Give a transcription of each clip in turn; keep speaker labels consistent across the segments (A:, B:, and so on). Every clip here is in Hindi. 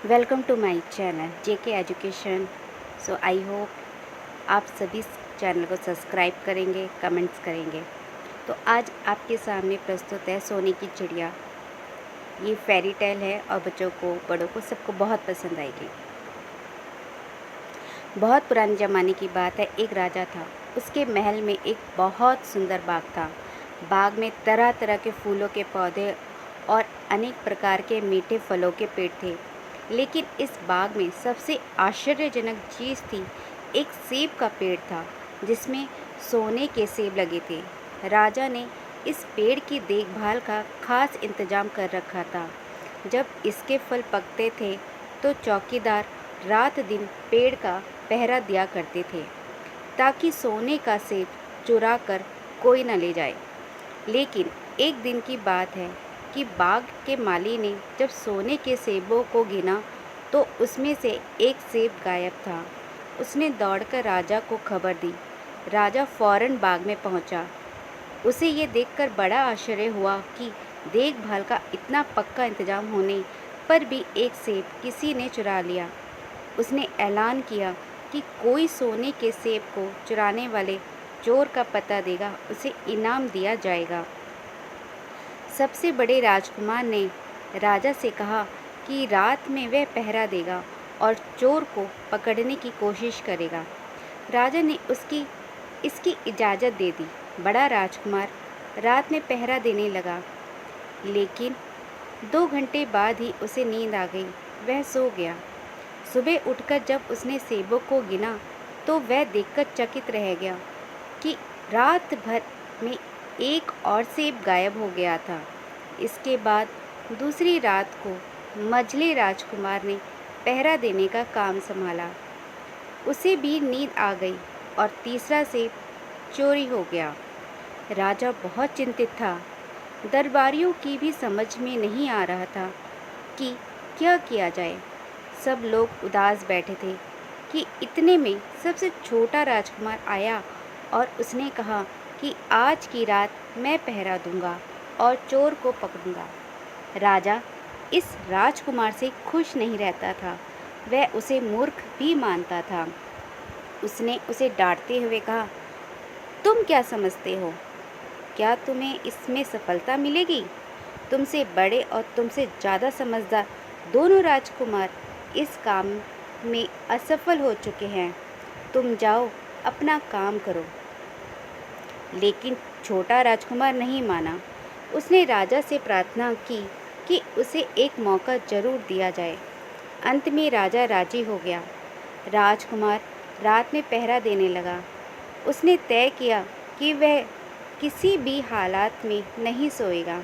A: Welcome to my channel JK education. So I hope आप सभी इस चैनल को सब्सक्राइब करेंगे, कमेंट्स करेंगे। तो आज आपके सामने प्रस्तुत है सोने की चिड़िया। ये फेरी टेल है और बच्चों को, बड़ों को, सबको बहुत पसंद आएगी। बहुत पुराने ज़माने की बात है। एक राजा था। उसके महल में एक बहुत सुंदर बाग था। बाग में तरह तरह के फूलों के पौधे और अनेक प्रकार के मीठे फलों के पेड़ थे। लेकिन इस बाग में सबसे आश्चर्यजनक चीज़ थी, एक सेब का पेड़ था जिसमें सोने के सेब लगे थे। राजा ने इस पेड़ की देखभाल का खास इंतजाम कर रखा था। जब इसके फल पकते थे तो चौकीदार रात दिन पेड़ का पहरा दिया करते थे ताकि सोने का सेब चुरा कर कोई न ले जाए। लेकिन एक दिन की बात है कि बाग के माली ने जब सोने के सेबों को गिना तो उसमें से एक सेब गायब था। उसने दौड़कर राजा को खबर दी। राजा फौरन बाग में पहुंचा। उसे ये देखकर बड़ा आश्चर्य हुआ कि देखभाल का इतना पक्का इंतजाम होने पर भी एक सेब किसी ने चुरा लिया। उसने ऐलान किया कि कोई सोने के सेब को चुराने वाले चोर का पता देगा, उसे इनाम दिया जाएगा। सबसे बड़े राजकुमार ने राजा से कहा कि रात में वह पहरा देगा और चोर को पकड़ने की कोशिश करेगा। राजा ने इसकी इजाज़त दे दी। बड़ा राजकुमार रात में पहरा देने लगा, लेकिन 2 घंटे बाद ही उसे नींद आ गई। वह सो गया। सुबह उठकर जब उसने सेबों को गिना तो वह देखकर चकित रह गया कि रात भर में एक और सेब गायब हो गया था। इसके बाद दूसरी रात को मझले राजकुमार ने पहरा देने का काम संभाला। उसे भी नींद आ गई और तीसरा सेब चोरी हो गया। राजा बहुत चिंतित था। दरबारियों की भी समझ में नहीं आ रहा था कि क्या किया जाए। सब लोग उदास बैठे थे कि इतने में सबसे छोटा राजकुमार आया और उसने कहा कि आज की रात मैं पहरा दूंगा और चोर को पकड़ूंगा। राजा इस राजकुमार से खुश नहीं रहता था। वह उसे मूर्ख भी मानता था। उसने उसे डांटते हुए कहा, तुम क्या समझते हो? क्या तुम्हें इसमें सफलता मिलेगी? तुमसे बड़े और तुमसे ज़्यादा समझदार दोनों राजकुमार इस काम में असफल हो चुके हैं। तुम जाओ, अपना काम करो। लेकिन छोटा राजकुमार नहीं माना। उसने राजा से प्रार्थना की कि उसे एक मौका जरूर दिया जाए। अंत में राजा राजी हो गया। राजकुमार रात में पहरा देने लगा। उसने तय किया कि वह किसी भी हालात में नहीं सोएगा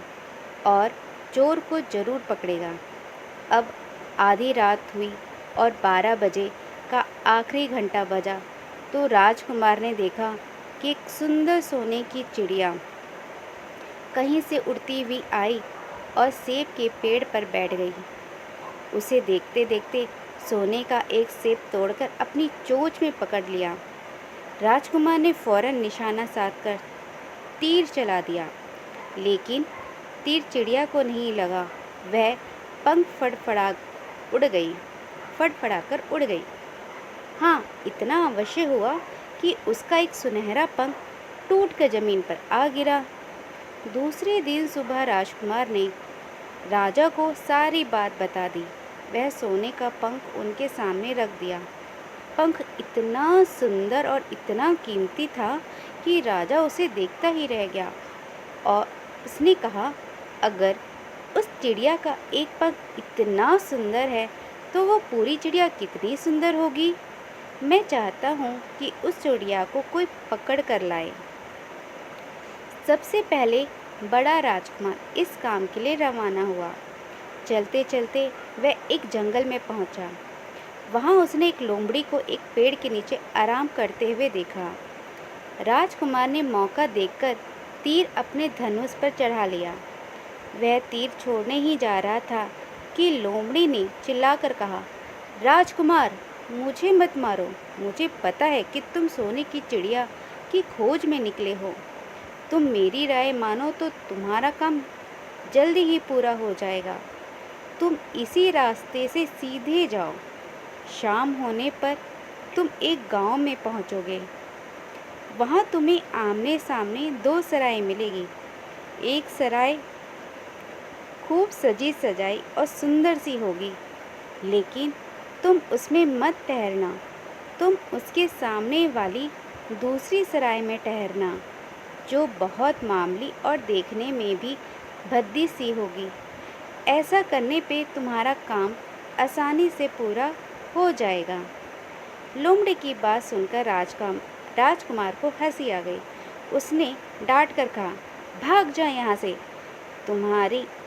A: और चोर को जरूर पकड़ेगा। अब आधी रात हुई और 12 बजे का आखिरी घंटा बजा तो राजकुमार ने देखा कि एक सुंदर सोने की चिड़िया कहीं से उड़ती हुई आई और सेब के पेड़ पर बैठ गई। उसे देखते देखते सोने का एक सेब तोड़कर अपनी चोंच में पकड़ लिया। राजकुमार ने फौरन निशाना साधकर तीर चला दिया, लेकिन तीर चिड़िया को नहीं लगा। वह पंख फड़फड़ाकर उड़ गई। हाँ, इतना अवश्य हुआ कि उसका एक सुनहरा पंख टूटकर जमीन पर आ गिरा। दूसरे दिन सुबह राजकुमार ने राजा को सारी बात बता दी। वह सोने का पंख उनके सामने रख दिया। पंख इतना सुंदर और इतना कीमती था कि राजा उसे देखता ही रह गया और उसने कहा, अगर उस चिड़िया का एक पंख इतना सुंदर है तो वो पूरी चिड़िया कितनी सुंदर होगी। मैं चाहता हूँ कि उस चिड़िया को कोई पकड़ कर लाए। सबसे पहले बड़ा राजकुमार इस काम के लिए रवाना हुआ। चलते चलते वह एक जंगल में पहुँचा। वहाँ उसने एक लोमड़ी को एक पेड़ के नीचे आराम करते हुए देखा। राजकुमार ने मौका देखकर तीर अपने धनुष पर चढ़ा लिया। वह तीर छोड़ने ही जा रहा था कि लोमड़ी ने चिल्लाकर कहा, राजकुमार, मुझे मत मारो। मुझे पता है कि तुम सोने की चिड़िया की खोज में निकले हो। तुम मेरी राय मानो तो तुम्हारा काम जल्दी ही पूरा हो जाएगा। तुम इसी रास्ते से सीधे जाओ। शाम होने पर तुम एक गांव में पहुंचोगे। वहां तुम्हें आमने सामने दो सराय मिलेगी। एक सराय खूब सजी सजाई और सुंदर सी होगी, लेकिन तुम उसमें मत ठहरना। तुम उसके सामने वाली दूसरी सराय में ठहरना, जो बहुत मामूली और देखने में भी भद्दी सी होगी। ऐसा करने पे तुम्हारा काम आसानी से पूरा हो जाएगा। लोमड़ी की बात सुनकर राजकुमार को हंसी आ गई। उसने डांट कर कहा, भाग जा यहाँ से।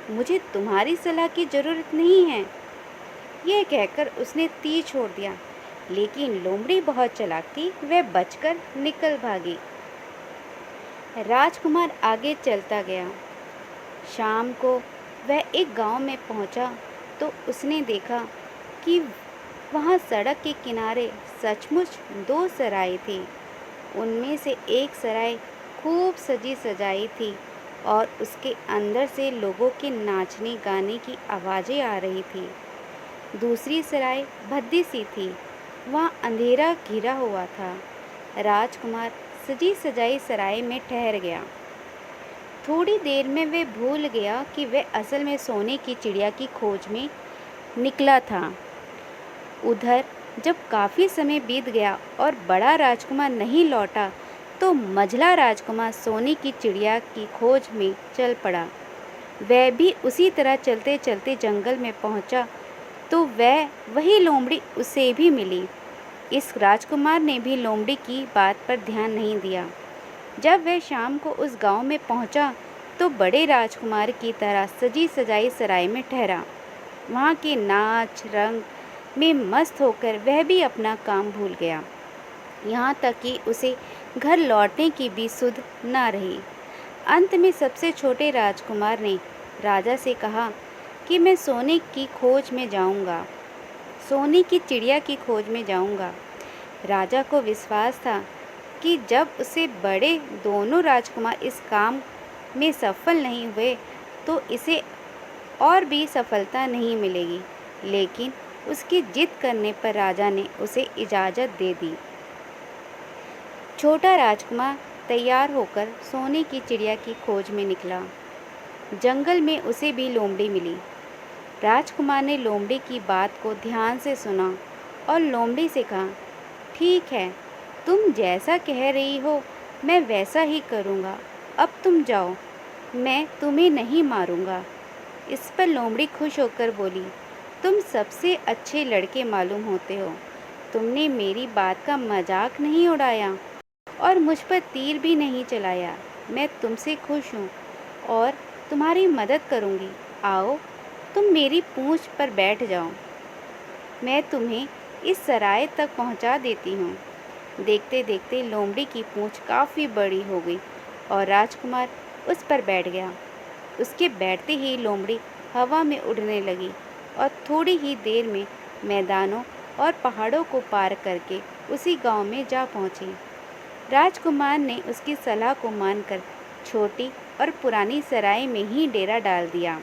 A: मुझे तुम्हारी सलाह की ज़रूरत नहीं है। यह कहकर उसने तीर छोड़ दिया, लेकिन लोमड़ी बहुत चालाक थी, वह बचकर निकल भागी। राजकुमार आगे चलता गया। शाम को वह एक गांव में पहुंचा तो उसने देखा कि वहां सड़क के किनारे सचमुच दो सराय थी। उनमें से एक सराय खूब सजी सजाई थी और उसके अंदर से लोगों के नाचने गाने की आवाज़ें आ रही थी। दूसरी सराय भद्दी सी थी, वहाँ अंधेरा घिरा हुआ था। राजकुमार सजी सजाई सराय में ठहर गया। थोड़ी देर में वह भूल गया कि वह असल में सोने की चिड़िया की खोज में निकला था। उधर जब काफ़ी समय बीत गया और बड़ा राजकुमार नहीं लौटा, तो मझला राजकुमार सोने की चिड़िया की खोज में चल पड़ा। वह भी उसी तरह चलते चलते जंगल में पहुंचा तो वही लोमड़ी उसे भी मिली। इस राजकुमार ने भी लोमड़ी की बात पर ध्यान नहीं दिया। जब वह शाम को उस गांव में पहुंचा तो बड़े राजकुमार की तरह सजी सजाई सराय में ठहरा। वहाँ के नाच रंग में मस्त होकर वह भी अपना काम भूल गया, यहाँ तक कि उसे घर लौटने की भी सुध न रही। अंत में सबसे छोटे राजकुमार ने राजा से कहा कि मैं सोने की खोज में जाऊंगा, सोने की चिड़िया की खोज में जाऊंगा। राजा को विश्वास था कि जब उसे बड़े दोनों राजकुमार इस काम में सफल नहीं हुए तो इसे और भी सफलता नहीं मिलेगी, लेकिन उसकी जिद करने पर राजा ने उसे इजाज़त दे दी। छोटा राजकुमार तैयार होकर सोने की चिड़िया की खोज में निकला। जंगल में उसे भी लोमड़ी मिली। राजकुमार ने लोमड़ी की बात को ध्यान से सुना और लोमड़ी से कहा, ठीक है, तुम जैसा कह रही हो मैं वैसा ही करूँगा। अब तुम जाओ, मैं तुम्हें नहीं मारूँगा। इस पर लोमड़ी खुश होकर बोली, तुम सबसे अच्छे लड़के मालूम होते हो। तुमने मेरी बात का मजाक नहीं उड़ाया और मुझ पर तीर भी नहीं चलाया। मैं तुमसे खुश हूँ और तुम्हारी मदद करूँगी। आओ, तुम मेरी पूँछ पर बैठ जाओ, मैं तुम्हें इस सराय तक पहुँचा देती हूँ। देखते देखते लोमड़ी की पूँछ काफ़ी बड़ी हो गई और राजकुमार उस पर बैठ गया। उसके बैठते ही लोमड़ी हवा में उड़ने लगी और थोड़ी ही देर में मैदानों और पहाड़ों को पार करके उसी गांव में जा पहुंची। राजकुमार ने उसकी सलाह को मानकर छोटी और पुरानी सराय में ही डेरा डाल दिया।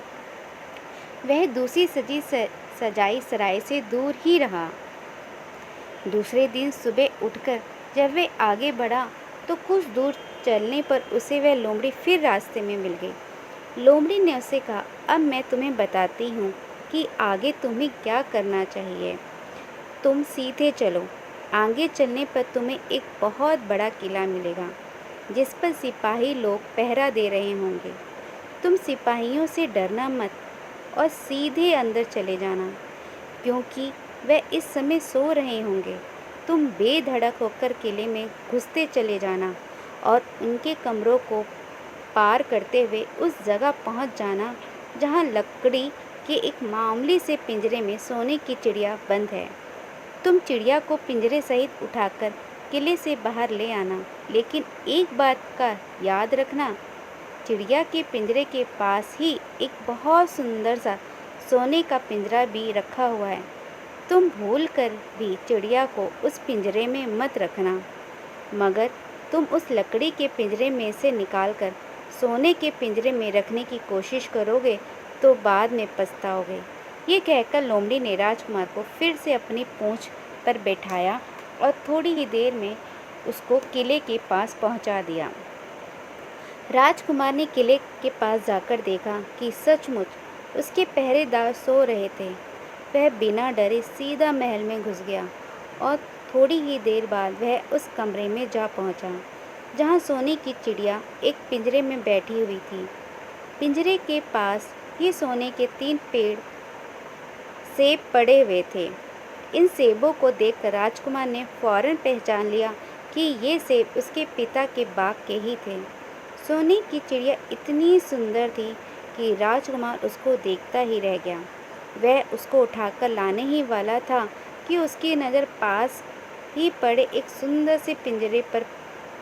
A: वह दूसरी सजाई सराय से दूर ही रहा। दूसरे दिन सुबह उठकर जब वह आगे बढ़ा तो कुछ दूर चलने पर उसे वह लोमड़ी फिर रास्ते में मिल गई। लोमड़ी ने उसे कहा, अब मैं तुम्हें बताती हूँ कि आगे तुम्हें क्या करना चाहिए। तुम सीधे चलो। आगे चलने पर तुम्हें एक बहुत बड़ा किला मिलेगा जिस पर सिपाही लोग पहरा दे रहे होंगे। तुम सिपाहियों से डरना मत और सीधे अंदर चले जाना, क्योंकि वह इस समय सो रहे होंगे। तुम बेधड़क होकर किले में घुसते चले जाना और उनके कमरों को पार करते हुए उस जगह पहुंच जाना जहां लकड़ी के एक मामूली से पिंजरे में सोने की चिड़िया बंद है। तुम चिड़िया को पिंजरे सहित उठाकर किले से बाहर ले आना, लेकिन एक बात का याद रखना, चिड़िया के पिंजरे के पास ही एक बहुत सुंदर सा सोने का पिंजरा भी रखा हुआ है। तुम भूल कर भी चिड़िया को उस पिंजरे में मत रखना, मगर तुम उस लकड़ी के पिंजरे में से निकालकर सोने के पिंजरे में रखने की कोशिश करोगे तो बाद में पछताओगे। ये कहकर लोमड़ी ने राजकुमार को फिर से अपनी पूंछ पर बैठाया और थोड़ी ही देर में उसको किले के पास पहुंचा दिया। राजकुमार ने किले के पास जाकर देखा कि सचमुच उसके पहरेदार सो रहे थे। वह बिना डरे सीधा महल में घुस गया और थोड़ी ही देर बाद वह उस कमरे में जा पहुंचा, जहां सोने की चिड़िया एक पिंजरे में बैठी हुई थी। पिंजरे के पास ही सोने के 3 पेड़ सेब पड़े हुए थे। इन सेबों को देखकर राजकुमार ने फौरन पहचान लिया कि ये सेब उसके पिता के बाग के ही थे। सोने की चिड़िया इतनी सुंदर थी कि राजकुमार उसको देखता ही रह गया। वह उसको उठाकर लाने ही वाला था कि उसकी नज़र पास ही पड़े एक सुंदर से पिंजरे पर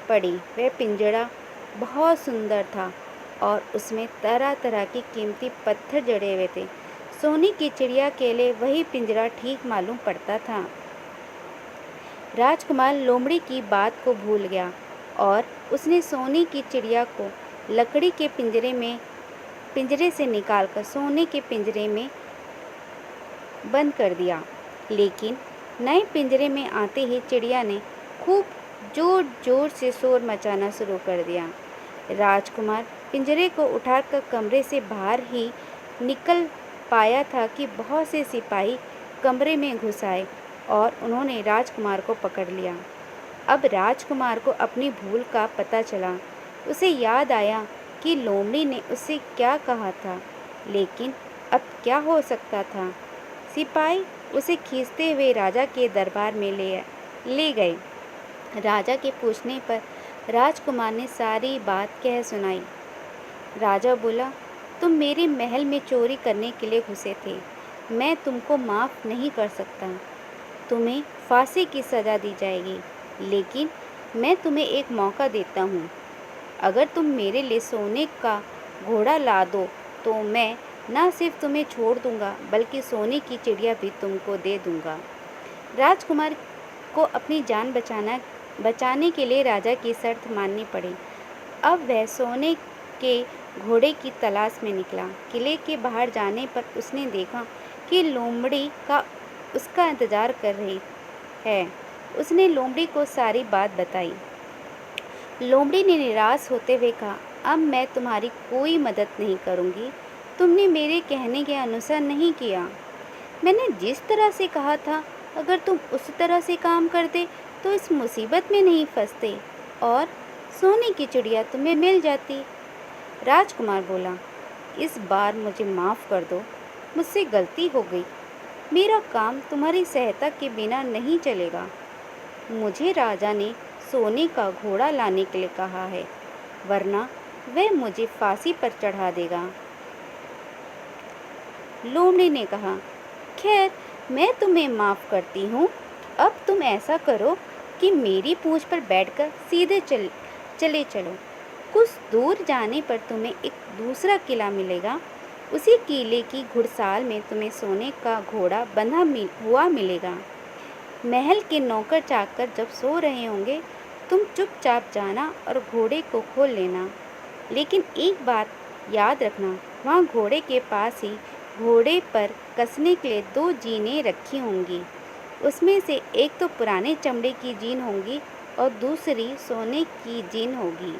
A: पड़ी। वह पिंजरा बहुत सुंदर था और उसमें तरह तरह के कीमती पत्थर जड़े हुए थे। सोने की चिड़िया के लिए वही पिंजरा ठीक मालूम पड़ता था। राजकुमार लोमड़ी की बात को भूल गया और उसने सोने की चिड़िया को लकड़ी के पिंजरे से निकालकर सोने के पिंजरे में बंद कर दिया। लेकिन नए पिंजरे में आते ही चिड़िया ने खूब जोर जोर से शोर मचाना शुरू कर दिया। राजकुमार पिंजरे को उठाकर कमरे से बाहर ही निकल पाया था कि बहुत से सिपाही कमरे में घुस आए और उन्होंने राजकुमार को पकड़ लिया। अब राजकुमार को अपनी भूल का पता चला। उसे याद आया कि लोमड़ी ने उससे क्या कहा था, लेकिन अब क्या हो सकता था। सिपाही उसे खींचते हुए राजा के दरबार में ले गए। राजा के पूछने पर राजकुमार ने सारी बात कह सुनाई। राजा बोला, तुम मेरे महल में चोरी करने के लिए घुसे थे। मैं तुमको माफ़ नहीं कर सकता। तुम्हें फांसी की सज़ा दी जाएगी, लेकिन मैं तुम्हें एक मौका देता हूँ। अगर तुम मेरे लिए सोने का घोड़ा ला दो तो मैं न सिर्फ तुम्हें छोड़ दूंगा बल्कि सोने की चिड़िया भी तुमको दे दूंगा। राजकुमार को अपनी जान बचाने के लिए राजा की शर्त माननी पड़ी। अब वह सोने के घोड़े की तलाश में निकला। किले के बाहर जाने पर उसने देखा कि लोमड़ी का उसका इंतज़ार कर रही है। उसने लोमड़ी को सारी बात बताई। लोमड़ी ने निराश होते हुए कहा, अब मैं तुम्हारी कोई मदद नहीं करूँगी। तुमने मेरे कहने के अनुसार नहीं किया। मैंने जिस तरह से कहा था, अगर तुम उस तरह से काम करते तो इस मुसीबत में नहीं फंसते और सोने की चिड़िया तुम्हें मिल जाती। राजकुमार बोला, इस बार मुझे माफ़ कर दो, मुझसे गलती हो गई। मेरा काम तुम्हारी सहायता के बिना नहीं चलेगा। मुझे राजा ने सोने का घोड़ा लाने के लिए कहा है, वरना वह मुझे फांसी पर चढ़ा देगा। लोमड़ी ने कहा, खैर मैं तुम्हें माफ़ करती हूँ। अब तुम ऐसा करो कि मेरी पूंछ पर बैठकर सीधे चले चलो। कुछ दूर जाने पर तुम्हें एक दूसरा किला मिलेगा। उसी किले की घुड़साल में तुम्हें सोने का घोड़ा बंधा हुआ मिलेगा। महल के नौकर चाकर जब सो रहे होंगे, तुम चुपचाप जाना और घोड़े को खोल लेना। लेकिन एक बात याद रखना, वहाँ घोड़े के पास ही घोड़े पर कसने के लिए 2 जीनें रखी होंगी। उसमें से एक तो पुराने चमड़े की जीन होगी और दूसरी सोने की जीन होगी।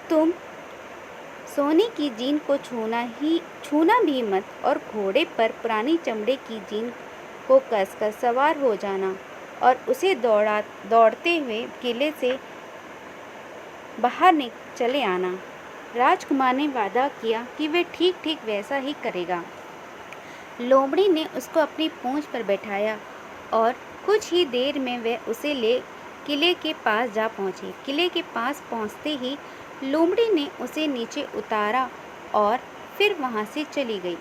A: तुम सोने की जीन को छूना भी मत और घोड़े पर पुरानी चमड़े की जीन को कसकर सवार हो जाना और उसे दौड़ते हुए किले से बाहर चले आना। राजकुमार ने वादा किया कि वह ठीक ठीक वैसा ही करेगा। लोमड़ी ने उसको अपनी पूंछ पर बैठाया और कुछ ही देर में वह उसे ले किले के पास जा पहुँची। किले के पास पहुँचते ही लोमड़ी ने उसे नीचे उतारा और फिर वहाँ से चली गई।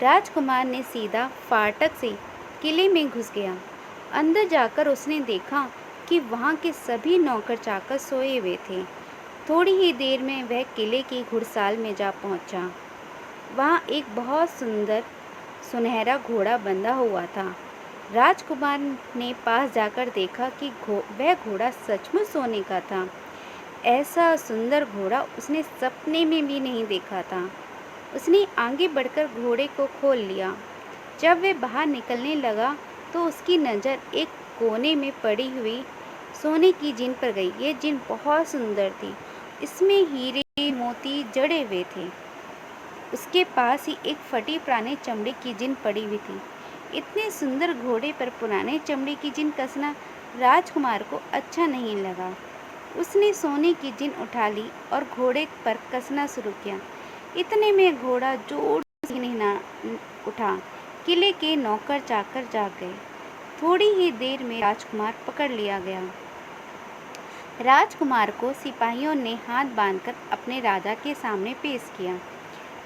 A: राजकुमार ने सीधा फाटक से किले में घुस गया। अंदर जाकर उसने देखा कि वहाँ के सभी नौकर चाकर सोए हुए थे। थोड़ी ही देर में वह किले की घुड़साल में जा पहुँचा। वहाँ एक बहुत सुंदर सुनहरा घोड़ा बंधा हुआ था। राजकुमार ने पास जाकर देखा कि वह घोड़ा सचमुच सोने का था। ऐसा सुंदर घोड़ा उसने सपने में भी नहीं देखा था। उसने आगे बढ़कर घोड़े को खोल लिया। जब वह बाहर निकलने लगा तो उसकी नज़र एक कोने में पड़ी हुई सोने की जिन पर गई। ये जिन बहुत सुंदर थी, इसमें हीरे मोती जड़े हुए थे। उसके पास ही एक फटी पुरानी चमड़े की जिन पड़ी हुई थी। इतने सुंदर घोड़े पर पुराने चमड़े की जिन कसना राजकुमार को अच्छा नहीं लगा। उसने सोने की जिन उठा ली और घोड़े पर कसना शुरू किया। इतने में घोड़ा जोर से हिलना उठा। किले के नौकर चाकर जाग गए। थोड़ी ही देर में राजकुमार पकड़ लिया गया। राजकुमार को सिपाहियों ने हाथ बांधकर अपने राजा के सामने पेश किया।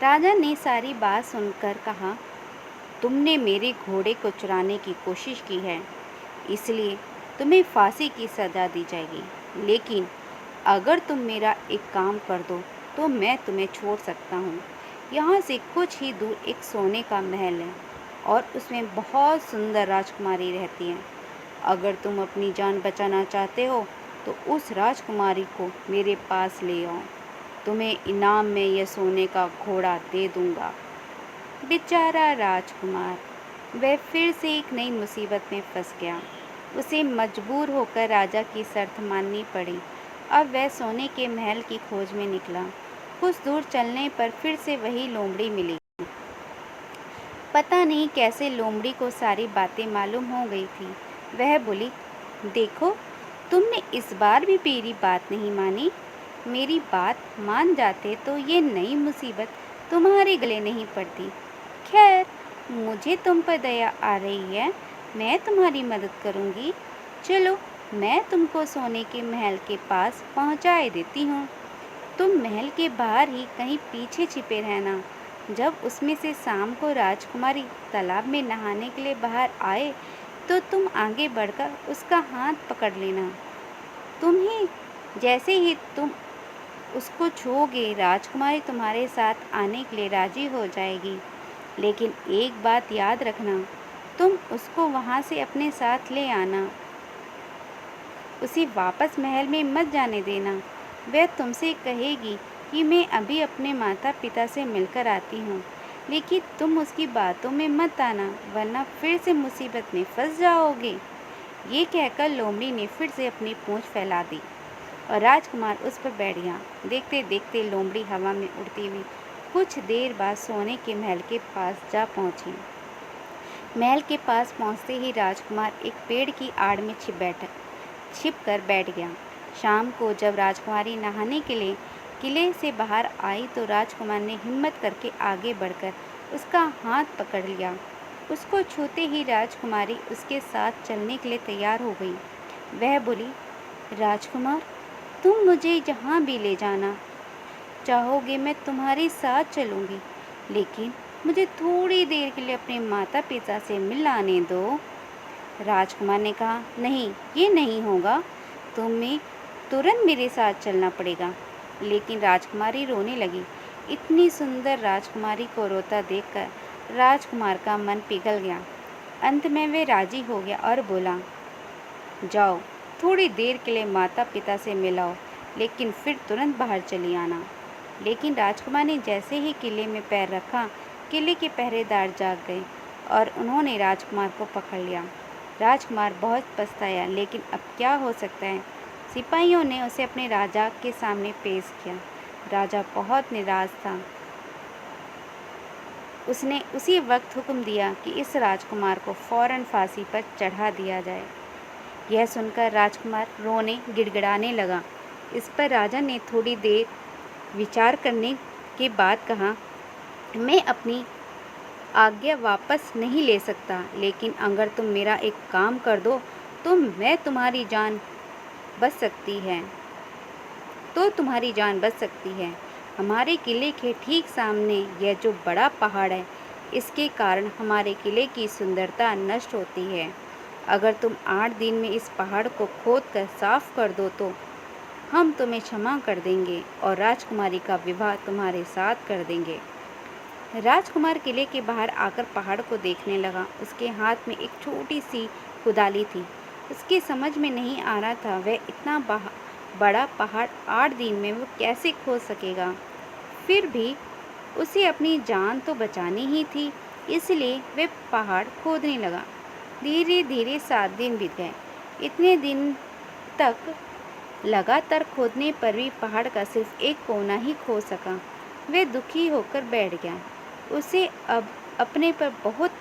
A: राजा ने सारी बात सुनकर कहा, तुमने मेरे घोड़े को चुराने की कोशिश की है, इसलिए तुम्हें फांसी की सज़ा दी जाएगी। लेकिन अगर तुम मेरा एक काम कर दो तो मैं तुम्हें छोड़ सकता हूँ। यहाँ से कुछ ही दूर एक सोने का महल है और उसमें बहुत सुंदर राजकुमारी रहती हैं। अगर तुम अपनी जान बचाना चाहते हो तो उस राजकुमारी को मेरे पास ले आओ। तुम्हें इनाम में यह सोने का घोड़ा दे दूँगा। बेचारा राजकुमार, वह फिर से एक नई मुसीबत में फंस गया। उसे मजबूर होकर राजा की शर्त माननी पड़ी। अब वह सोने के महल की खोज में निकला। कुछ दूर चलने पर फिर से वही लोमड़ी मिली। पता नहीं कैसे लोमड़ी को सारी बातें मालूम हो गई थी। वह बोली, देखो, तुमने इस बार भी मेरी बात नहीं मानी। मेरी बात मान जाते तो ये नई मुसीबत तुम्हारे गले नहीं पड़ती। खैर, मुझे तुम पर दया आ रही है, मैं तुम्हारी मदद करूँगी। चलो, मैं तुमको सोने के महल के पास पहुँचाए देती हूँ। तुम महल के बाहर ही कहीं पीछे छिपे रहना। जब उसमें से शाम को राजकुमारी तालाब में नहाने के लिए बाहर आए तो तुम आगे बढ़कर उसका हाथ पकड़ लेना। तुम्हें जैसे ही तुम उसको छूओगे, राजकुमारी तुम्हारे साथ आने के लिए राजी हो जाएगी। लेकिन एक बात याद रखना, तुम उसको वहाँ से अपने साथ ले आना। उसे वापस महल में मत जाने देना। वह तुमसे कहेगी कि मैं अभी अपने माता पिता से मिलकर आती हूँ, लेकिन तुम उसकी बातों में मत आना, वरना फिर से मुसीबत में फंस जाओगे। ये कहकर लोमड़ी ने फिर से अपनी पूँछ फैला दी और राजकुमार उस पर बैठ गया। देखते देखते लोमड़ी हवा में उड़ती हुई कुछ देर बाद सोने के महल के पास जा पहुँची। महल के पास पहुँचते ही राजकुमार एक पेड़ की आड़ में छिप कर बैठ गया। शाम को जब राजकुमारी नहाने के लिए किले से बाहर आई तो राजकुमार ने हिम्मत करके आगे बढ़कर उसका हाथ पकड़ लिया। उसको छूते ही राजकुमारी उसके साथ चलने के लिए तैयार हो गई। वह बोली, राजकुमार, तुम मुझे जहाँ भी ले जाना चाहोगे मैं तुम्हारे साथ चलूँगी, लेकिन मुझे थोड़ी देर के लिए अपने माता पिता से मिलाने दो। राजकुमार ने कहा, नहीं, ये नहीं होगा, तुम्हें तुरंत मेरे साथ चलना पड़ेगा। लेकिन राजकुमारी रोने लगी। इतनी सुंदर राजकुमारी को रोता देखकर राजकुमार का मन पिघल गया। अंत में वे राजी हो गया और बोला, जाओ, थोड़ी देर के लिए माता पिता से मिलाओ, लेकिन फिर तुरंत बाहर चली आना। लेकिन राजकुमार ने जैसे ही किले में पैर रखा, किले के पहरेदार जाग गए और उन्होंने राजकुमार को पकड़ लिया। राजकुमार बहुत पछताया, लेकिन अब क्या हो सकता है। सिपाहियों ने उसे अपने राजा के सामने पेश किया। राजा बहुत निराश था। उसने उसी वक्त हुक्म दिया कि इस राजकुमार को फौरन फांसी पर चढ़ा दिया जाए। यह सुनकर राजकुमार रोने गिड़गिड़ाने लगा। इस पर राजा ने थोड़ी देर विचार करने के बाद कहा, मैं अपनी आज्ञा वापस नहीं ले सकता, लेकिन अगर तुम मेरा एक काम कर दो तो तुम्हारी जान बच सकती है। हमारे किले के ठीक सामने यह जो बड़ा पहाड़ है, इसके कारण हमारे किले की सुंदरता नष्ट होती है। अगर तुम 8 दिन में इस पहाड़ को खोदकर साफ कर दो तो हम तुम्हें क्षमा कर देंगे और राजकुमारी का विवाह तुम्हारे साथ कर देंगे। राजकुमार किले के बाहर आकर पहाड़ को देखने लगा। उसके हाथ में एक छोटी सी कुदाली थी। उसके समझ में नहीं आ रहा था वह इतना बड़ा पहाड़ 8 दिन में वो कैसे खोद सकेगा। फिर भी उसे अपनी जान तो बचानी ही थी, इसलिए वह पहाड़ खोदने लगा। धीरे धीरे 7 दिन बीत गए। इतने दिन तक लगातार खोदने पर भी पहाड़ का सिर्फ एक कोना ही खोद सका। वह दुखी होकर बैठ गया। उसे अब अपने पर बहुत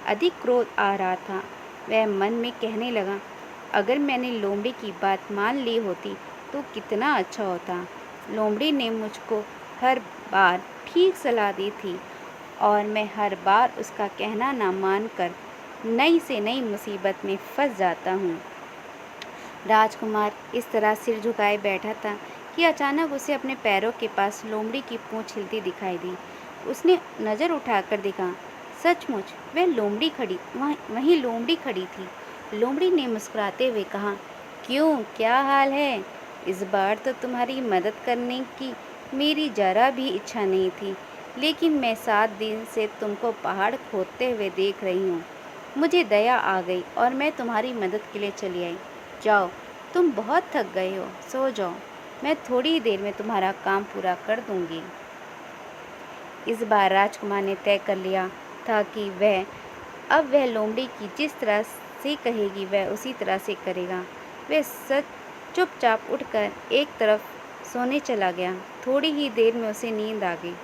A: अधिक क्रोध आ रहा था। वह मन में कहने लगा, अगर मैंने लोमड़ी की बात मान ली होती तो कितना अच्छा होता। लोमड़ी ने मुझको हर बार ठीक सलाह दी थी और मैं हर बार उसका कहना ना मानकर नई से नई मुसीबत में फंस जाता हूँ। राजकुमार इस तरह सिर झुकाए बैठा था कि अचानक उसे अपने पैरों के पास लोमड़ी की पूंछ हिलती दिखाई दी। उसने नज़र उठाकर देखा, सचमुच वहीं लोमड़ी खड़ी थी। लोमड़ी ने मुस्कुराते हुए कहा, क्यों, क्या हाल है? इस बार तो तुम्हारी मदद करने की मेरी जरा भी इच्छा नहीं थी, लेकिन मैं 7 दिन से तुमको पहाड़ खोदते हुए देख रही हूँ। मुझे दया आ गई और मैं तुम्हारी मदद के लिए चली आई। जाओ, तुम बहुत थक गए हो, सो जाओ। मैं थोड़ी ही देर में तुम्हारा काम पूरा कर दूंगी। इस बार राजकुमार ने तय कर लिया था कि वह लोमड़ी की जिस तरह से कहेगी वह उसी तरह से करेगा। वह चुपचाप उठकर एक तरफ सोने चला गया। थोड़ी ही देर में उसे नींद आ गई।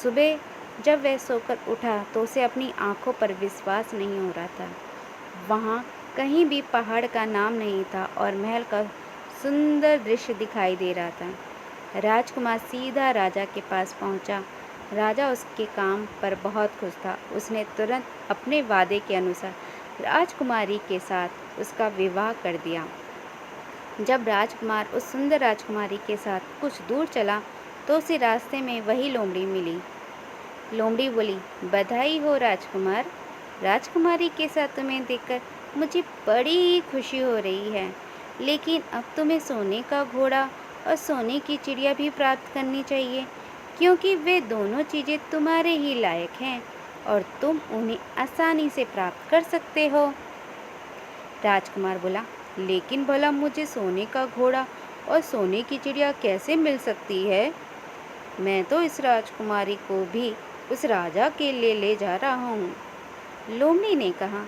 A: सुबह जब वह सोकर उठा तो उसे अपनी आंखों पर विश्वास नहीं हो रहा था। वहाँ कहीं भी पहाड़ का नाम नहीं था और महल का सुंदर दृश्य दिखाई दे रहा था। राजकुमार सीधा राजा के पास पहुंचा। राजा उसके काम पर बहुत खुश था। उसने तुरंत अपने वादे के अनुसार राजकुमारी के साथ उसका विवाह कर दिया। जब राजकुमार उस सुंदर राजकुमारी के साथ कुछ दूर चला तो उसे रास्ते में वही लोमड़ी मिली। लोमड़ी बोली, बधाई हो राजकुमार। राजकुमारी के साथ तुम्हें देखकर मुझे बड़ी खुशी हो रही है, लेकिन अब तुम्हें सोने का घोड़ा और सोने की चिड़िया भी प्राप्त करनी चाहिए, क्योंकि वे दोनों चीज़ें तुम्हारे ही लायक हैं और तुम उन्हें आसानी से प्राप्त कर सकते हो। राजकुमार बोला, लेकिन भला मुझे सोने का घोड़ा और सोने की चिड़िया कैसे मिल सकती है? मैं तो इस राजकुमारी को भी उस राजा के लिए ले जा रहा हूँ। लोमड़ी ने कहा,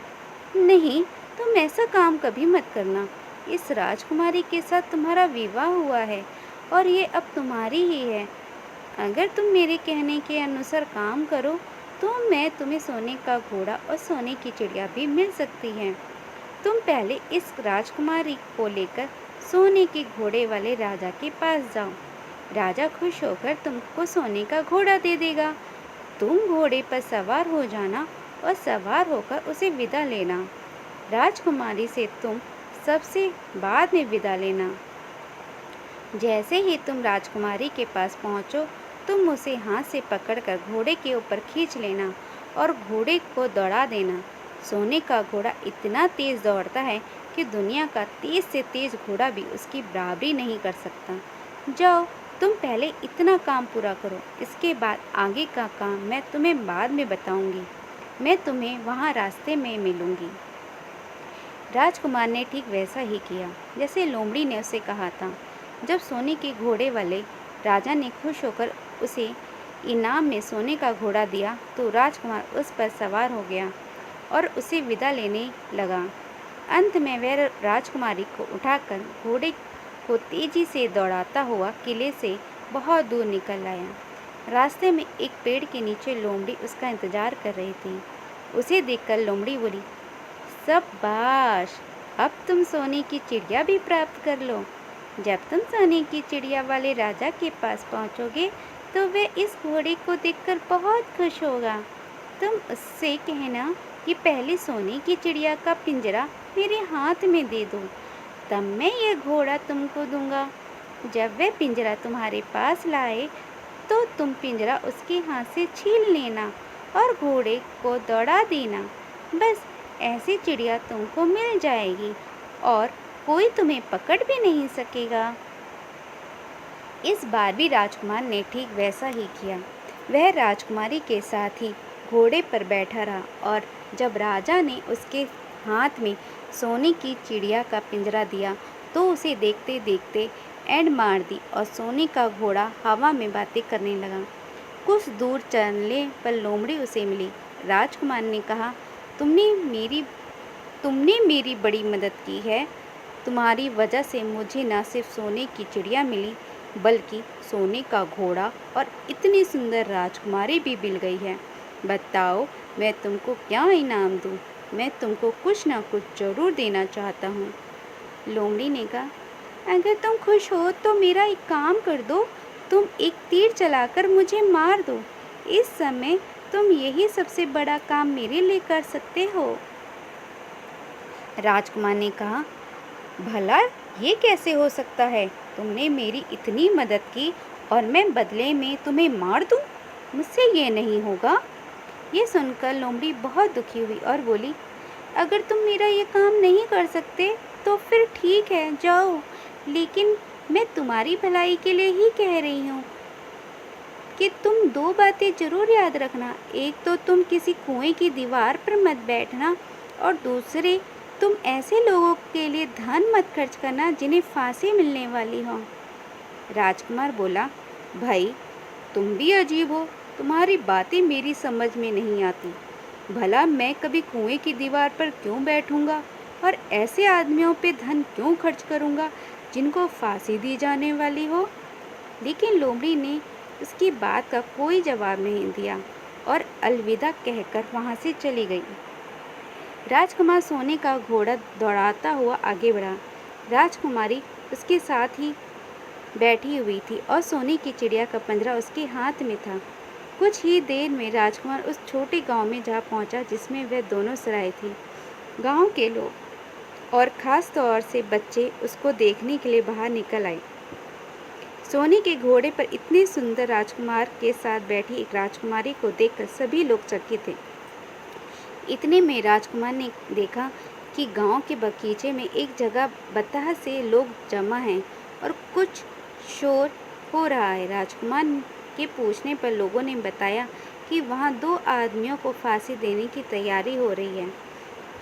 A: नहीं, तुम ऐसा काम कभी मत करना। इस राजकुमारी के साथ तुम्हारा विवाह हुआ है और ये अब तुम्हारी ही है। अगर तुम मेरे कहने के अनुसार काम करो तो मैं तुम्हें सोने का घोड़ा और सोने की चिड़िया भी मिल सकती है। तुम पहले इस राजकुमारी को लेकर सोने के घोड़े वाले राजा के पास जाओ। राजा खुश होकर तुमको सोने का घोड़ा दे देगा। तुम घोड़े पर सवार हो जाना और सवार होकर उसे विदा लेना। राजकुमारी से तुम सबसे बाद में विदा लेना। जैसे ही तुम राजकुमारी के पास पहुँचो, तुम उसे हाथ से पकड़कर घोड़े के ऊपर खींच लेना और घोड़े को दौड़ा देना। सोने का घोड़ा इतना तेज़ दौड़ता है कि दुनिया का तेज़ से तेज़ घोड़ा भी उसकी बराबरी नहीं कर सकता। जाओ, तुम पहले इतना काम पूरा करो, इसके बाद आगे का काम मैं तुम्हें बाद में बताऊंगी। मैं तुम्हें वहाँ रास्ते में मिलूंगी। राजकुमार ने ठीक वैसा ही किया जैसे लोमड़ी ने उसे कहा था। जब सोने के घोड़े वाले राजा ने खुश होकर उसे इनाम में सोने का घोड़ा दिया तो राजकुमार उस पर सवार हो गया और उसे विदा लेने लगा। अंत में वह राजकुमारी को उठाकर घोड़े को तेजी से दौड़ाता हुआ किले से बहुत दूर निकल आया। रास्ते में एक पेड़ के नीचे लोमड़ी उसका इंतजार कर रही थी। उसे देखकर लोमड़ी बोली, शाबाश, अब तुम सोने की चिड़िया भी प्राप्त कर लो। जब तुम सोने की चिड़िया वाले राजा के पास पहुंचोगे तो वह इस घोड़े को देखकर बहुत खुश होगा। तुम उससे कहना कि पहले सोने की चिड़िया का पिंजरा मेरे हाथ में दे दो, तब मैं यह घोड़ा तुमको दूंगा। जब वह पिंजरा तुम्हारे पास लाए तो तुम पिंजरा उसके हाथ से छीन लेना और घोड़े को दौड़ा देना। बस ऐसी चिड़िया तुमको मिल जाएगी और कोई तुम्हें पकड़ भी नहीं सकेगा। इस बार भी राजकुमार ने ठीक वैसा ही किया। वह राजकुमारी के साथ ही घोड़े पर बैठा रहा और जब राजा ने उसके हाथ में सोने की चिड़िया का पिंजरा दिया तो उसे देखते देखते एंड मार दी और सोने का घोड़ा हवा में बातें करने लगा। कुछ दूर चलने पर लोमड़ी उसे मिली। राजकुमार ने कहा, तुमने मेरी बड़ी मदद की है। तुम्हारी वजह से मुझे न सिर्फ सोने की चिड़िया मिली, बल्कि सोने का घोड़ा और इतनी सुंदर राजकुमारी भी मिल गई है। बताओ, मैं तुमको क्या इनाम दूँ? मैं तुमको कुछ ना कुछ ज़रूर देना चाहता हूँ। लोमड़ी ने कहा, अगर तुम खुश हो तो मेरा एक काम कर दो। तुम एक तीर चलाकर मुझे मार दो। इस समय तुम यही सबसे बड़ा काम मेरे लिए कर सकते हो। राजकुमार ने कहा, भला ये कैसे हो सकता है? तुमने मेरी इतनी मदद की और मैं बदले में तुम्हें मार दूं? मुझसे ये नहीं होगा। ये सुनकर लोमड़ी बहुत दुखी हुई और बोली, अगर तुम मेरा ये काम नहीं कर सकते तो फिर ठीक है, जाओ। लेकिन मैं तुम्हारी भलाई के लिए ही कह रही हूँ कि तुम दो बातें जरूर याद रखना। एक तो तुम किसी कुएं की दीवार पर मत बैठना, और दूसरे, तुम ऐसे लोगों के लिए धन मत खर्च करना जिन्हें फांसी मिलने वाली हो। राजकुमार बोला, भाई, तुम भी अजीब हो। तुम्हारी बातें मेरी समझ में नहीं आती। भला मैं कभी कुएं की दीवार पर क्यों बैठूंगा और ऐसे आदमियों पे धन क्यों खर्च करूंगा जिनको फांसी दी जाने वाली हो? लेकिन लोमड़ी ने उसकी बात का कोई जवाब नहीं दिया और अलविदा कहकर वहां से चली गई। राजकुमार सोने का घोड़ा दौड़ाता हुआ आगे बढ़ा। राजकुमारी उसके साथ ही बैठी हुई थी और सोने की चिड़िया का पंजरा उसके हाथ में था। कुछ ही देर में राजकुमार उस छोटे गांव में जा पहुंचा जिसमें वह दोनों सराय थी। गांव के लोग और ख़ास तौर से बच्चे उसको देखने के लिए बाहर निकल आए। सोने के घोड़े पर इतने सुंदर राजकुमार के साथ बैठी एक राजकुमारी को देखकर सभी लोग चकित थे। इतने में राजकुमार ने देखा कि गांव के बगीचे में एक जगह बताह से लोग जमा हैं और कुछ शोर हो रहा है। राजकुमार के पूछने पर लोगों ने बताया कि वहां दो आदमियों को फांसी देने की तैयारी हो रही है।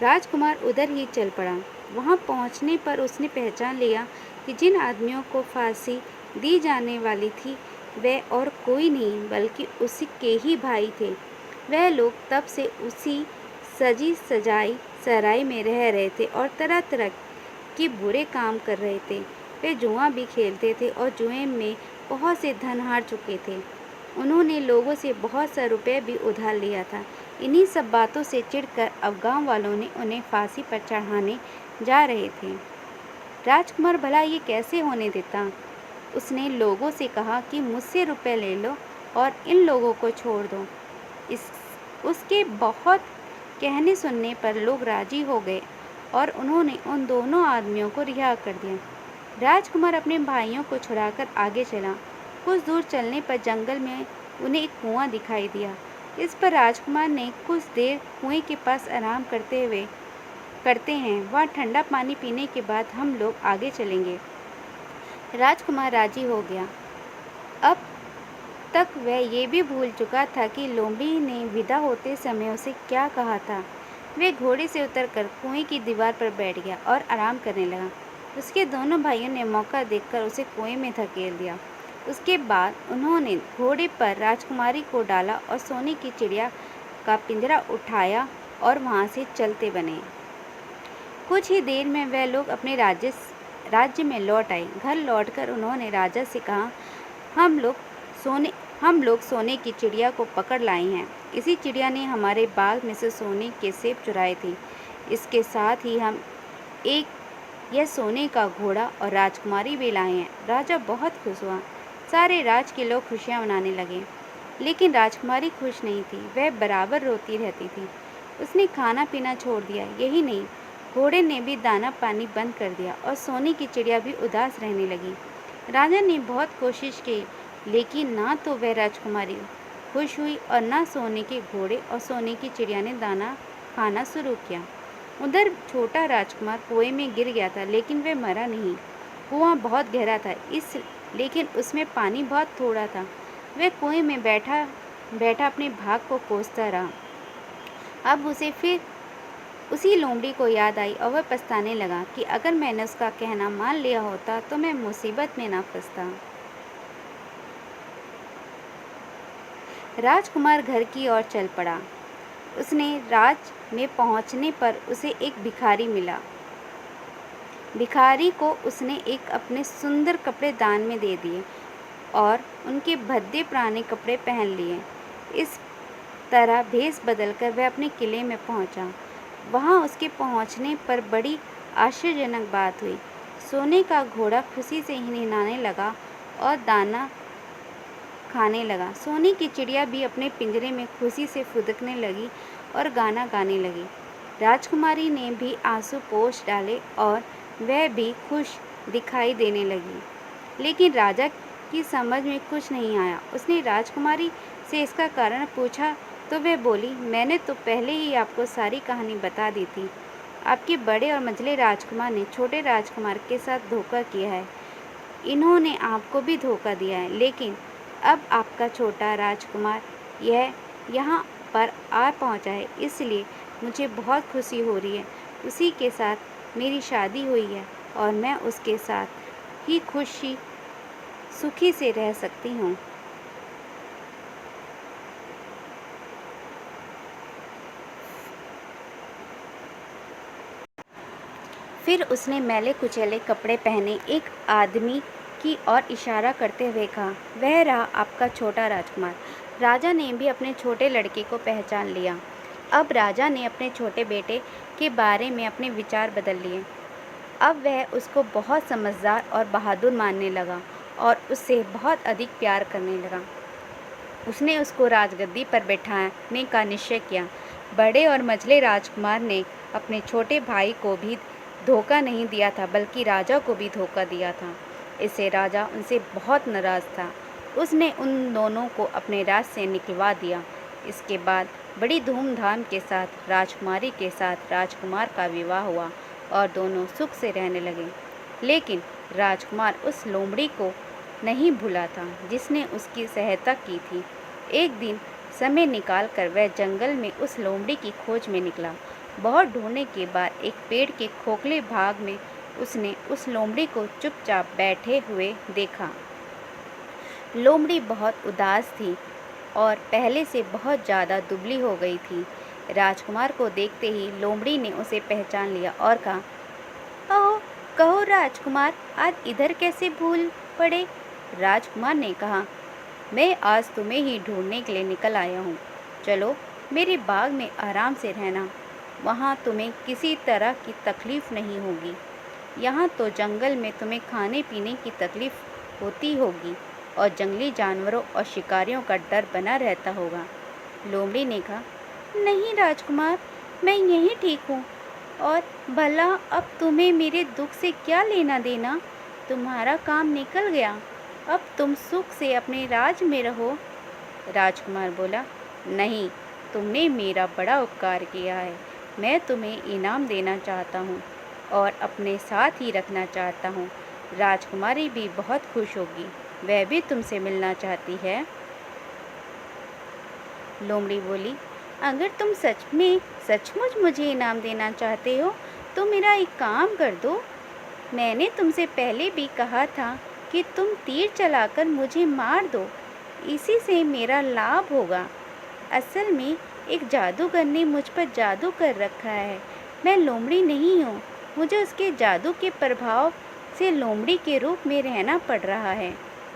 A: राजकुमार उधर ही चल पड़ा। वहां पहुंचने पर उसने पहचान लिया कि जिन आदमियों को फांसी दी जाने वाली थी वह और कोई नहीं बल्कि उसी के ही भाई थे। वह लोग तब से उसी सजी सजाई सराय में रह रहे थे और तरह तरह के बुरे काम कर रहे थे। वे जुआ भी खेलते थे और जुए में बहुत से धन हार चुके थे। उन्होंने लोगों से बहुत सा रुपये भी उधार लिया था। इन्हीं सब बातों से चिढ़कर अब गाँव वालों ने उन्हें फांसी पर चढ़ाने जा रहे थे। राजकुमार भला ये कैसे होने देता? उसने लोगों से कहा कि मुझसे रुपए ले लो और इन लोगों को छोड़ दो। उसके बहुत कहने सुनने पर लोग राजी हो गए और उन्होंने उन दोनों आदमियों को रिहा कर दिया। राजकुमार अपने भाइयों को छुड़ाकर आगे चला। कुछ दूर चलने पर जंगल में उन्हें एक कुआं दिखाई दिया। इस पर राजकुमार ने कुछ देर कुएं के पास आराम करते हैं, वहाँ ठंडा पानी पीने के बाद हम लोग आगे चलेंगे। राजकुमार राजी हो गया। अब तक वह ये भी भूल चुका था कि लोमड़ी ने विदा होते समय उसे क्या कहा था। वह घोड़े से उतरकर कुएं की दीवार पर बैठ गया और आराम करने लगा। उसके दोनों भाइयों ने मौका देखकर उसे कुएं में धकेल दिया। उसके बाद उन्होंने घोड़े पर राजकुमारी को डाला और सोने की चिड़िया का पिंजरा उठाया और वहां से चलते बने। कुछ ही देर में वह लोग अपने राज्य में लौट आए। घर लौटकर उन्होंने राजा से कहा, हम लोग सोने की चिड़िया को पकड़ लाए हैं। इसी चिड़िया ने हमारे बाग में से सोने के सेब चुराए थे। इसके साथ ही हम यह सोने का घोड़ा और राजकुमारी भी लाए हैं। राजा बहुत खुश हुआ। सारे राज के लोग खुशियां मनाने लगे, लेकिन राजकुमारी खुश नहीं थी। वह बराबर रोती रहती थी। उसने खाना पीना छोड़ दिया। यही नहीं, घोड़े ने भी दाना पानी बंद कर दिया और सोने की चिड़िया भी उदास रहने लगी। राजा ने बहुत कोशिश की, लेकिन ना तो वह राजकुमारी खुश हुई और ना सोने के घोड़े और सोने की चिड़िया ने दाना खाना शुरू किया। उधर छोटा राजकुमार कुएं में गिर गया था, लेकिन वह मरा नहीं। कुआं बहुत गहरा था, लेकिन उसमें पानी बहुत थोड़ा था। वह कुएं में बैठा अपने भाग को कोसता रहा। अब उसे फिर उसी लोमड़ी को याद आई और वह पछताने लगा कि अगर मैंने उसका कहना मान लिया होता तो मैं मुसीबत में ना फंसता। राजकुमार घर की ओर चल पड़ा। उसने राज में पहुंचने पर उसे एक भिखारी मिला। भिखारी को उसने एक अपने सुंदर कपड़े दान में दे दिए और उनके भद्दे पुराने कपड़े पहन लिए। इस तरह भेष बदलकर वह अपने किले में पहुंचा। वहां उसके पहुंचने पर बड़ी आश्चर्यजनक बात हुई। सोने का घोड़ा खुशी से हिनहिनाने लगा और दाना खाने लगा। सोने की चिड़िया भी अपने पिंजरे में खुशी से फुदकने लगी और गाना गाने लगी। राजकुमारी ने भी आंसू पोंछ डाले और वह भी खुश दिखाई देने लगी। लेकिन राजा की समझ में कुछ नहीं आया। उसने राजकुमारी से इसका कारण पूछा तो वह बोली, मैंने तो पहले ही आपको सारी कहानी बता दी थी। आपके बड़े और मंझले राजकुमार ने छोटे राजकुमार के साथ धोखा किया है। इन्होंने आपको भी धोखा दिया है, लेकिन अब आपका छोटा राजकुमार यहाँ पर आ पहुँचा है, इसलिए मुझे बहुत खुशी हो रही है। उसी के साथ मेरी शादी हुई है और मैं उसके साथ ही सुखी से रह सकती हूँ। फिर उसने मैले कुचैले कपड़े पहने एक आदमी की ओर इशारा करते हुए कहा, वह रहा आपका छोटा राजकुमार। राजा ने भी अपने छोटे लड़के को पहचान लिया। अब राजा ने अपने छोटे बेटे के बारे में अपने विचार बदल लिए। अब वह उसको बहुत समझदार और बहादुर मानने लगा और उससे बहुत अधिक प्यार करने लगा। उसने उसको राजगद्दी पर बैठाने का निश्चय किया। बड़े और मंझले राजकुमार ने अपने छोटे भाई को भी धोखा नहीं दिया था, बल्कि राजा को भी धोखा दिया था। इससे राजा उनसे बहुत नाराज़ था। उसने उन दोनों को अपने राज से निकलवा दिया। इसके बाद बड़ी धूमधाम के साथ राजकुमारी के साथ राजकुमार का विवाह हुआ और दोनों सुख से रहने लगे। लेकिन राजकुमार उस लोमड़ी को नहीं भूला था जिसने उसकी सहायता की थी। एक दिन समय निकालकर वह जंगल में उस लोमड़ी की खोज में निकला। बहुत ढूंढने के बाद एक पेड़ के खोखले भाग में उसने उस लोमड़ी को चुपचाप बैठे हुए देखा। लोमड़ी बहुत उदास थी और पहले से बहुत ज़्यादा दुबली हो गई थी। राजकुमार को देखते ही लोमड़ी ने उसे पहचान लिया और कहा, ओह, कहो राजकुमार, आज इधर कैसे भूल पड़े? राजकुमार ने कहा, मैं आज तुम्हें ही ढूंढने के लिए निकल आया हूँ। चलो मेरे बाग में आराम से रहना, वहाँ तुम्हें किसी तरह की तकलीफ़ नहीं होगी। यहाँ तो जंगल में तुम्हें खाने पीने की तकलीफ़ होती होगी और जंगली जानवरों और शिकारियों का डर बना रहता होगा। लोमड़ी ने कहा, नहीं राजकुमार, मैं यहीं ठीक हूँ। और भला अब तुम्हें मेरे दुख से क्या लेना देना? तुम्हारा काम निकल गया, अब तुम सुख से अपने राज में रहो। राजकुमार बोला, नहीं, तुमने मेरा बड़ा उपकार किया है। मैं तुम्हें इनाम देना चाहता हूँ और अपने साथ ही रखना चाहता हूँ। राजकुमारी भी बहुत खुश होगी, वह भी तुमसे मिलना चाहती है। लोमड़ी बोली, अगर तुम सचमुच मुझे इनाम देना चाहते हो तो मेरा एक काम कर दो। मैंने तुमसे पहले भी कहा था कि तुम तीर चलाकर मुझे मार दो, इसी से मेरा लाभ होगा। असल में एक जादूगर ने मुझ पर जादू कर रखा है। मैं लोमड़ी नहीं हूँ, मुझे उसके जादू के प्रभाव से लोमड़ी के रूप में रहना पड़ रहा है।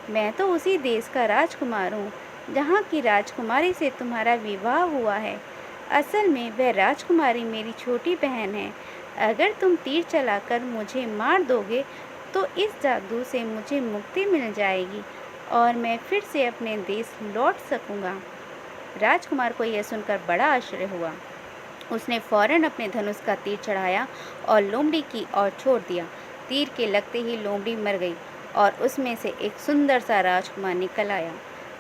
A: मैं तो उसी देश का राजकुमार हूँ जहाँ की राजकुमारी से तुम्हारा विवाह हुआ है। असल में वह राजकुमारी मेरी छोटी बहन है। अगर तुम तीर चलाकर मुझे मार दोगे तो इस जादू से मुझे मुक्ति मिल जाएगी और मैं फिर से अपने देश लौट सकूँगा। राजकुमार को यह सुनकर बड़ा आश्चर्य हुआ। उसने फौरन अपने धनुष का तीर चढ़ाया और लोमड़ी की ओर छोड़ दिया। तीर के लगते ही लोमड़ी मर गई और उसमें से एक सुंदर सा राजकुमार निकल आया।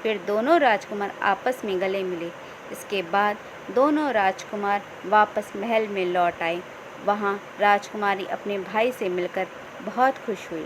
A: फिर दोनों राजकुमार आपस में गले मिले। इसके बाद दोनों राजकुमार वापस महल में लौट आए। वहाँ राजकुमारी अपने भाई से मिलकर बहुत खुश हुई।